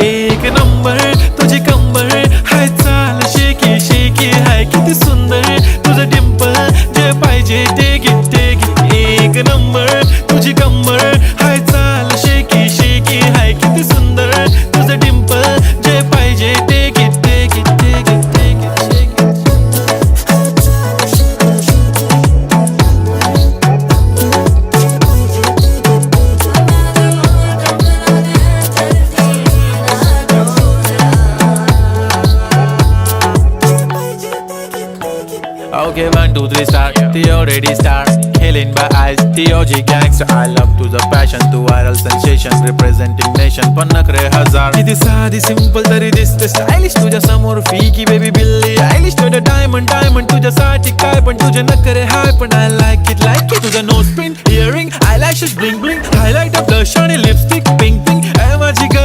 एक नंबर तुझी कंबर हाय चाल शेकी शेकी हाय किती सुंदर तुझं डिंपल जे पाहिजे ते घे एक नंबर तुझी कंबर हाय चाल शेकी शेकी हाय किती सुंदर तुझं डिंपल जे पाहिजे ते घे Okay, 1, 2, 3 start. The already start. Killing by eyes. The OG gangster. I love to the passion, to viral sensation, representing nation. पण नखरे हजार. किती साधी simple तरी दिसते stylish. तुझ्या समोर फीकी baby बिल्ली आयलिश. तुझं diamond तुझ्यासाठी काय पण तुझे नखरे हाय पण I like it. तुझं nose pin, earring, eyelashes bling bling, highlight of blush आणि lipstick pink pink. माझी girl